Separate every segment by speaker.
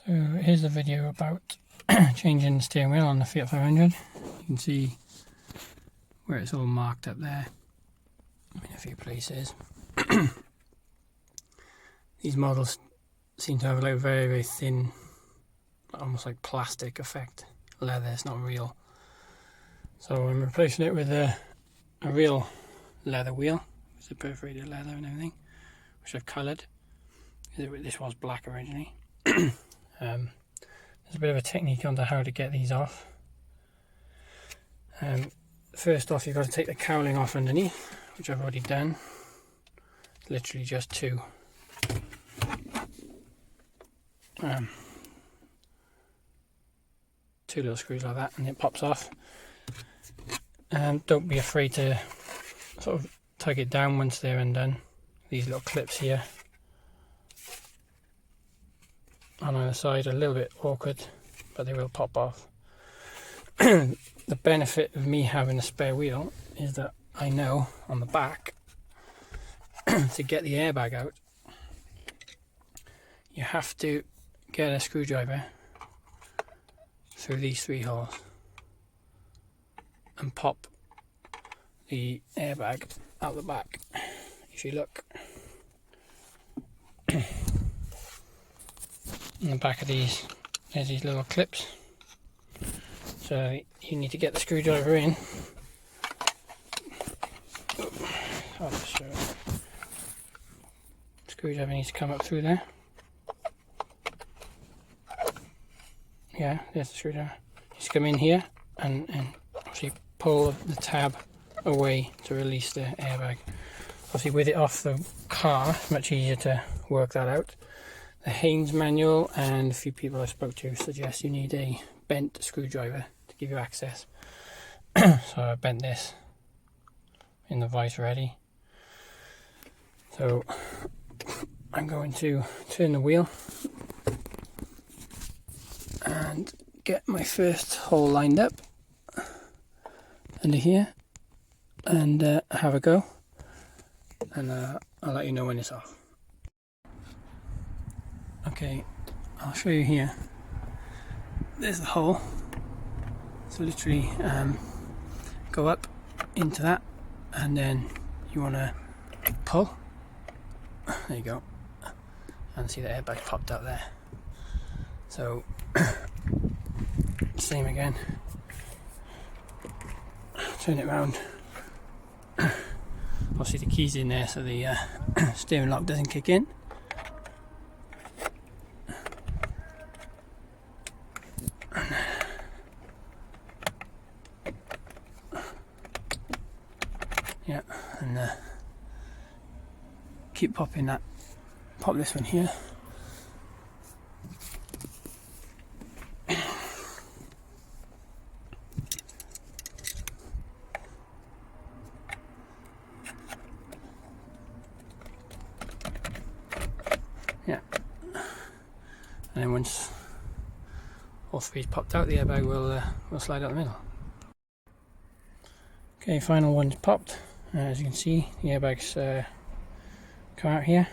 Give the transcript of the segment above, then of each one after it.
Speaker 1: So here's a video about changing the steering wheel on the Fiat 500. You can see where it's all marked up there in a few places. These models seem to have like a very, very thin, almost like plastic effect leather. It's not real. So I'm replacing it with a real leather wheel. It's a perforated leather and everything, which I've coloured. This was black originally. There's a bit of a technique onto how to get these off. First off, you've got to take the cowling off underneath, which I've already done. Literally just two little screws like that, and it pops off. Don't be afraid to sort of tug it down once they're undone. These little clips here on either side are a little bit awkward, but they will pop off. The benefit of me having a spare wheel is that I know on the back to get the airbag out, you have to get a screwdriver through these three holes and pop the airbag out the back. If you look in the back of these, there's these little clips, so you need to get the screwdriver in. I'll just show it. Screwdriver needs to come up through there. Yeah, there's the screwdriver. Just come in here and obviously pull the tab away to release the airbag. Obviously with it off the car, it's much easier to work that out. The Haynes manual and a few people I spoke to suggest you need a bent screwdriver to give you access. So I bent this in the vise ready. So I'm going to turn the wheel and get my first hole lined up under here and have a go, and I'll let you know when it's off. Okay, I'll show you here. There's the hole, so literally go up into that, and then you want to pull. There you go, and see the airbag popped out there. So same again, turn it round. Obviously the key's in there so the steering lock doesn't kick in. Yeah, and keep popping that. Pop this one here. Yeah, and then once all three's popped out, the airbag will slide out the middle. Okay, final one's popped. As you can see, the airbag's come out here.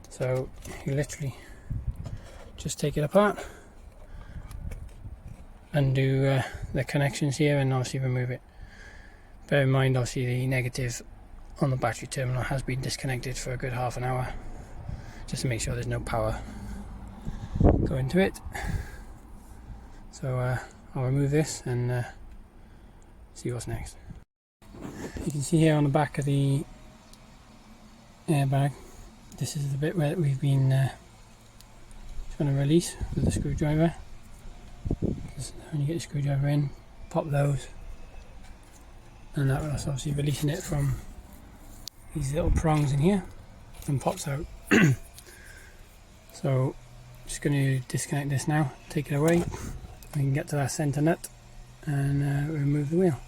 Speaker 1: So you literally just take it apart, undo the connections here, and obviously remove it. Bear in mind, obviously the negative on the battery terminal has been disconnected for a good half an hour, just to make sure there's no power going to it. So I'll remove this and see what's next. You can see here on the back of the airbag, this is the bit where we've been trying to release with the screwdriver. Just when you get the screwdriver in, pop those, and that was obviously releasing it from these little prongs in here and pops out. So just going to disconnect this now, take it away. We can get to that centre nut and remove the wheel.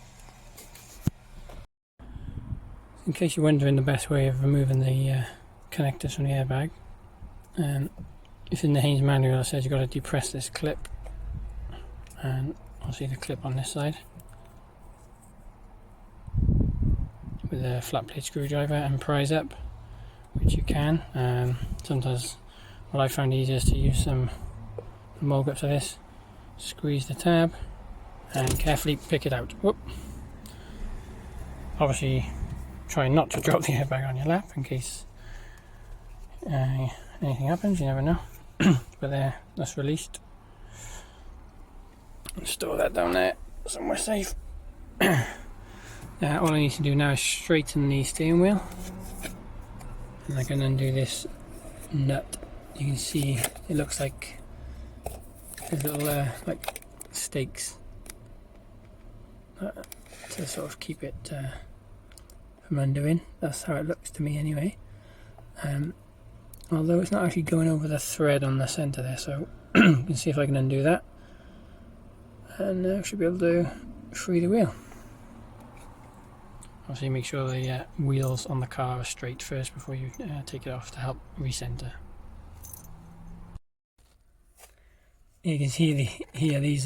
Speaker 1: In case you're wondering the best way of removing the connectors from the airbag, if in the Haynes manual it says you've got to depress this clip, and obviously the clip on this side with a flat plate screwdriver and prise up, which you can. Sometimes what I found easier is to use some the mole grips of this, squeeze the tab and carefully pick it out. Whoop. Obviously try not to drop the airbag on your lap in case anything happens, you never know. But there, that's released. Store that down there somewhere safe. All I need to do now is straighten the steering wheel, and I can undo this nut. You can see it looks like there's little like stakes to sort of keep it from undoing. That's how it looks to me anyway. Although it's not actually going over the thread on the centre there, so you can see if I can undo that, and I should be able to free the wheel. Obviously make sure the wheels on the car are straight first before you take it off to help recenter. You can see here these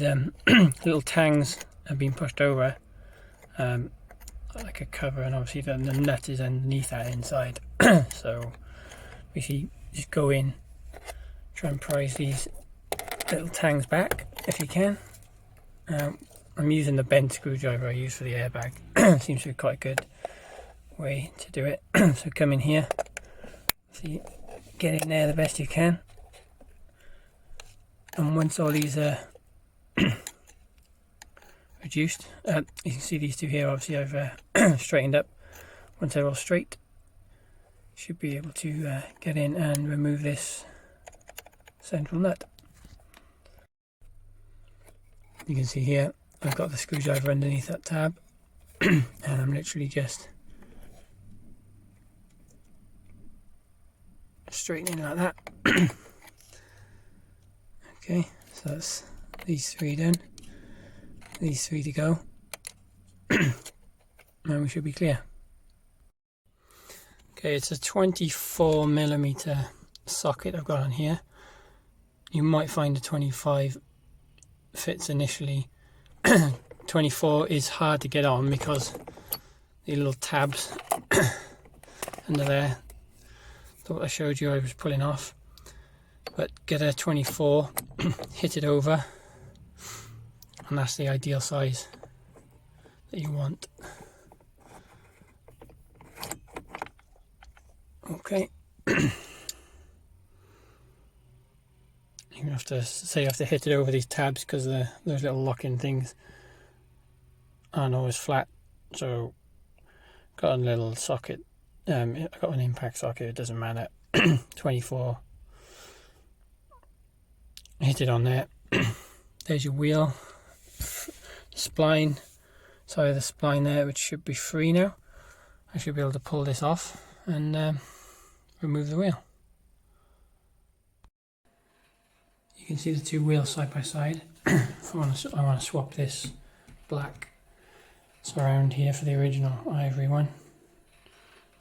Speaker 1: little tangs have been pushed over like a cover, and obviously the nut is underneath that inside. So basically just go in, try and prise these little tangs back if you can. I'm using the bent screwdriver I use for the airbag. Seems to be quite a good way to do it. So come in here, see, get in there the best you can, and once all these are reduced, you can see these two here, obviously I've straightened up. Once they're all straight, should be able to get in and remove this central nut. You can see here I've got the screwdriver underneath that tab, and I'm literally just straightening like that. Okay, so that's these three done, these three to go, and we should be clear. Okay, it's a 24mm socket I've got on here. You might find a 25 fits initially. 24 is hard to get on because the little tabs under there, thought I showed you I was pulling off. But get a 24, hit it over, and that's the ideal size that you want. Okay. You have to hit it over these tabs because those little lock-in things aren't always flat. So got a little socket. I got an impact socket. It doesn't matter. 24. Hit it on there. There's your wheel spline. Sorry, the spline there, which should be free now. I should be able to pull this off and remove the wheel. You can see the two wheels side by side. I want to swap this black surround here for the original ivory one.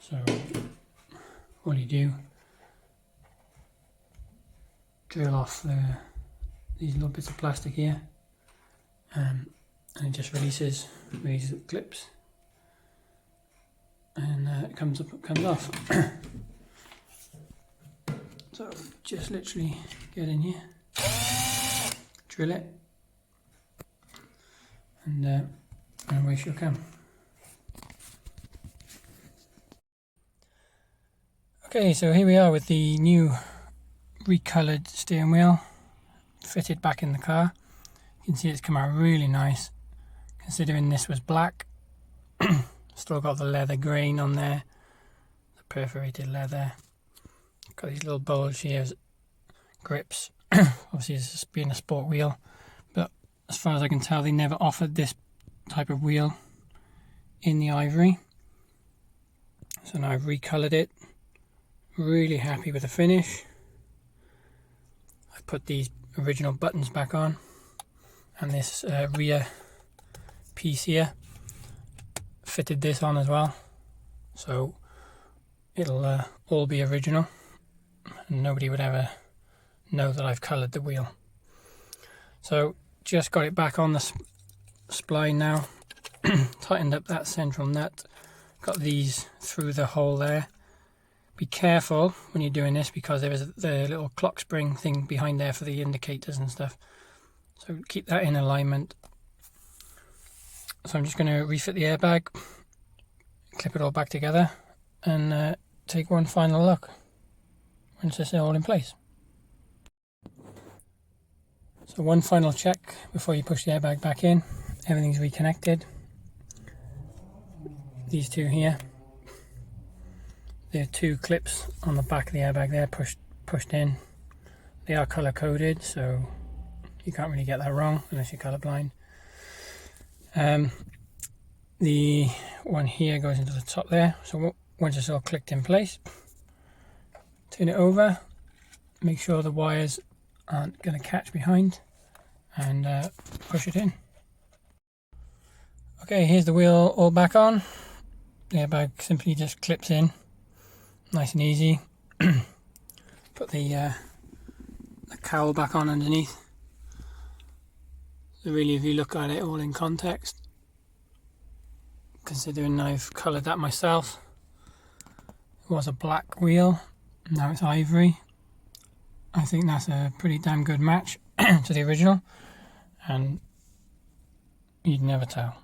Speaker 1: So all you do, drill off these little bits of plastic here, and it just releases these clips, and it comes off. So just literally get in here, drill it, and away she'll come. Okay, so here we are with the new recolored steering wheel fitted back in the car. You can see it's come out really nice, considering this was black. Still got the leather grain on there, the perforated leather. Got these little bulge here, grips. Obviously it's just being a sport wheel, but as far as I can tell they never offered this type of wheel in the ivory. So now I've recolored it. Really happy with the finish. I put these original buttons back on, and this rear piece here, fitted this on as well, so it'll all be original and nobody would ever know that I've coloured the wheel. So just got it back on the spline now. Tightened up that central nut, got these through the hole there, Be careful when you're doing this because there is the little clock spring thing behind there for the indicators and stuff. So keep that in alignment. So I'm just going to refit the airbag, clip it all back together, and take one final look once it's all in place. So one final check before you push the airbag back in. Everything's reconnected. These two here, there are two clips on the back of the airbag there, pushed in. They are color coded, so you can't really get that wrong unless you're colorblind. The one here goes into the top there, so once it's all clicked in place, turn it over, make sure the wires aren't going to catch behind, and push it in. Okay, here's the wheel all back on. The airbag simply just clips in, nice and easy. Put the cowl back on underneath. So really, if you look at it all in context, considering I've coloured that myself, it was a black wheel, now it's ivory. I think that's a pretty damn good match to the original, and you'd never tell.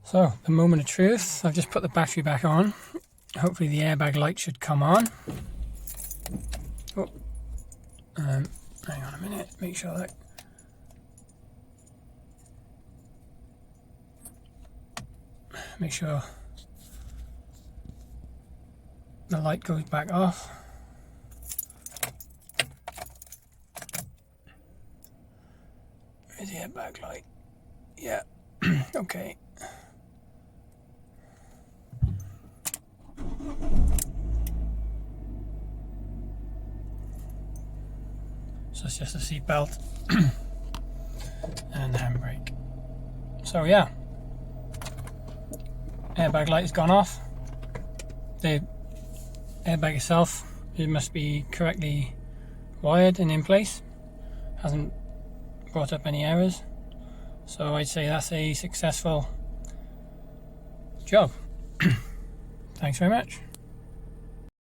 Speaker 1: So, the moment of truth, I've just put the battery back on. Hopefully the airbag light should come on. Oh, hang on a minute, make sure that... Make sure the light goes back off. Where's the airbag light? Yeah, okay. So it's just a seat belt and the handbrake. So yeah, airbag light has gone off. The airbag itself, it must be correctly wired and in place. Hasn't brought up any errors. So I'd say that's a successful job. Thanks very much.